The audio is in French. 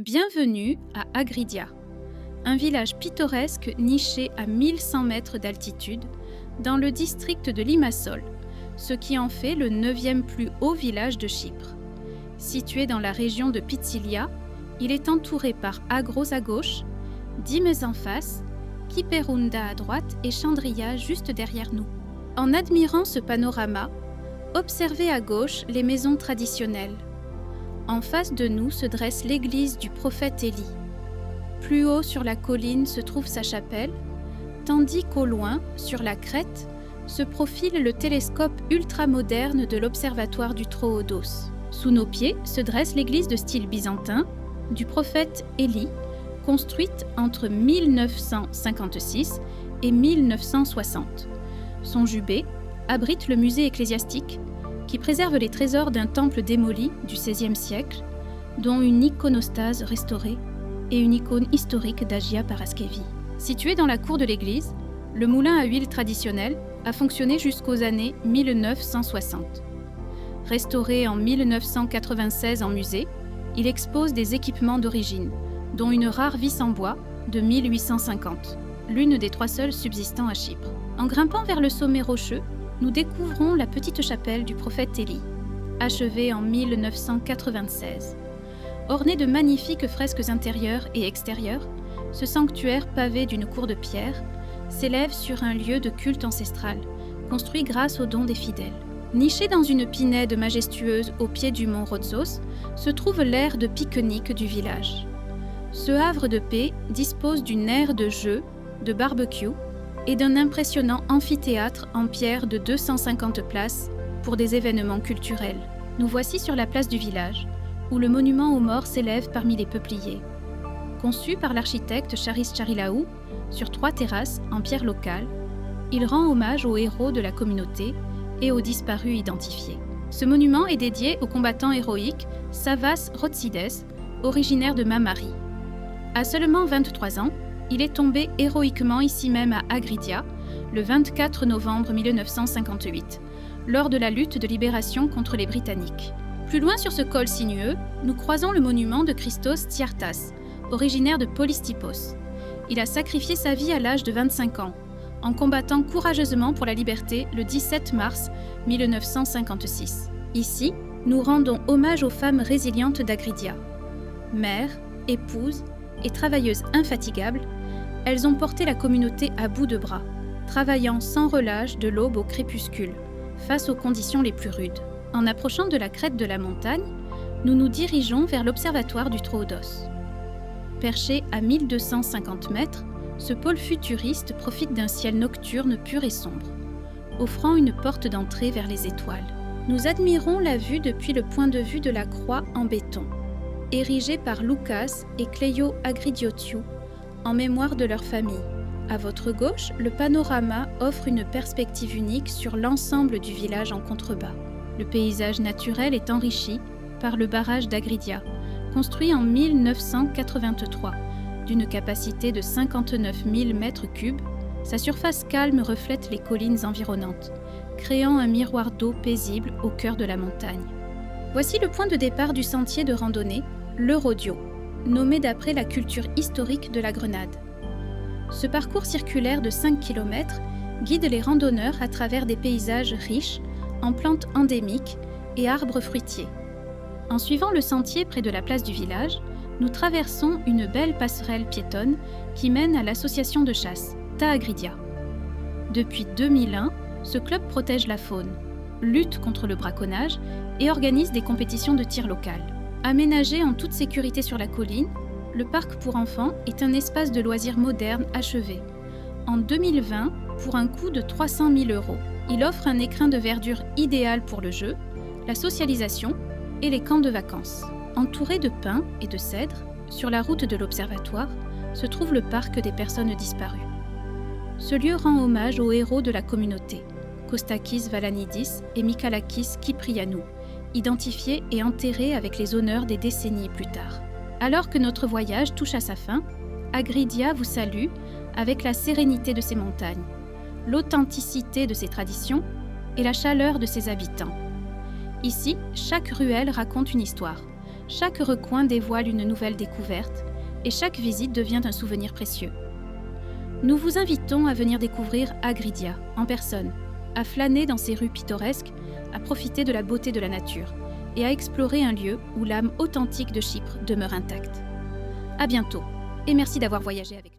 Bienvenue à Agridia, un village pittoresque niché à 1100 mètres d'altitude dans le district de Limassol, ce qui en fait le 9e plus haut village de Chypre. Situé dans la région de Pitsilia, il est entouré par Agros à gauche, Dimes en face, Kiperounda à droite et Chandria juste derrière nous. En admirant ce panorama, observez à gauche les maisons traditionnelles. En face de nous se dresse l'église du prophète Élie. Plus haut sur la colline se trouve sa chapelle, tandis qu'au loin, sur la crête, se profile le télescope ultramoderne de l'observatoire du Troodos. Sous nos pieds se dresse l'église de style byzantin du prophète Élie, construite entre 1956 et 1960. Son jubé abrite le musée ecclésiastique qui préserve les trésors d'un temple démoli du XVIe siècle, dont une iconostase restaurée et une icône historique d'Agia Paraskevi. Situé dans la cour de l'église, le moulin à huile traditionnel a fonctionné jusqu'aux années 1960. Restauré en 1996 en musée, il expose des équipements d'origine, dont une rare vis en bois de 1850, l'une des 3 seules subsistant à Chypre. En grimpant vers le sommet rocheux, nous découvrons la petite chapelle du prophète Élie, achevée en 1996. Ornée de magnifiques fresques intérieures et extérieures, ce sanctuaire pavé d'une cour de pierre s'élève sur un lieu de culte ancestral, construit grâce aux dons des fidèles. Niché dans une pinède majestueuse au pied du mont Rodzos, se trouve l'aire de pique-nique du village. Ce havre de paix dispose d'une aire de jeu, de barbecue et d'un impressionnant amphithéâtre en pierre de 250 places pour des événements culturels. Nous voici sur la place du village, où le monument aux morts s'élève parmi les peupliers. Conçu par l'architecte Charis Charilaou, sur 3 terrasses en pierre locale, il rend hommage aux héros de la communauté et aux disparus identifiés. Ce monument est dédié au combattant héroïque Savas Rotsides, originaire de Mamari. À seulement 23 ans, il est tombé héroïquement ici même à Agridia, le 24 novembre 1958, lors de la lutte de libération contre les Britanniques. Plus loin sur ce col sinueux, nous croisons le monument de Christos Tiartas, originaire de Polystipos. Il a sacrifié sa vie à l'âge de 25 ans, en combattant courageusement pour la liberté le 17 mars 1956. Ici, nous rendons hommage aux femmes résilientes d'Agridia. Mères, épouses et travailleuses infatigables, elles ont porté la communauté à bout de bras, travaillant sans relâche de l'aube au crépuscule, face aux conditions les plus rudes. En approchant de la crête de la montagne, nous nous dirigeons vers l'observatoire du Troodos. Perché à 1250 mètres, ce pôle futuriste profite d'un ciel nocturne pur et sombre, offrant une porte d'entrée vers les étoiles. Nous admirons la vue depuis le point de vue de la croix en béton, érigée par Loukas et Cléio Agridiotiu, en mémoire de leur famille. À votre gauche, le panorama offre une perspective unique sur l'ensemble du village en contrebas. Le paysage naturel est enrichi par le barrage d'Agridia, construit en 1983, d'une capacité de 59 000 m3. Sa surface calme reflète les collines environnantes, créant un miroir d'eau paisible au cœur de la montagne. Voici le point de départ du sentier de randonnée, le Rodio, nommé d'après la culture historique de la Grenade. Ce parcours circulaire de 5 km guide les randonneurs à travers des paysages riches en plantes endémiques et arbres fruitiers. En suivant le sentier près de la place du village, nous traversons une belle passerelle piétonne qui mène à l'association de chasse, Taagridia. Depuis 2001, ce club protège la faune, lutte contre le braconnage et organise des compétitions de tir local. Aménagé en toute sécurité sur la colline, le parc pour enfants est un espace de loisirs moderne achevé. En 2020, pour un coût de 300 000 €, il offre un écrin de verdure idéal pour le jeu, la socialisation et les camps de vacances. Entouré de pins et de cèdres, sur la route de l'observatoire, se trouve le parc des personnes disparues. Ce lieu rend hommage aux héros de la communauté, Kostakis Valanidis et Mikalakis Kyprianou, identifiés et enterrés avec les honneurs des décennies plus tard. Alors que notre voyage touche à sa fin, Agridia vous salue avec la sérénité de ses montagnes, l'authenticité de ses traditions et la chaleur de ses habitants. Ici, chaque ruelle raconte une histoire, Chaque recoin dévoile une nouvelle découverte et chaque visite devient un souvenir précieux. Nous vous invitons à venir découvrir Agridia en personne, à flâner dans ses rues pittoresques, à profiter de la beauté de la nature et à explorer un lieu où l'âme authentique de Chypre demeure intacte. À bientôt et merci d'avoir voyagé avec nous.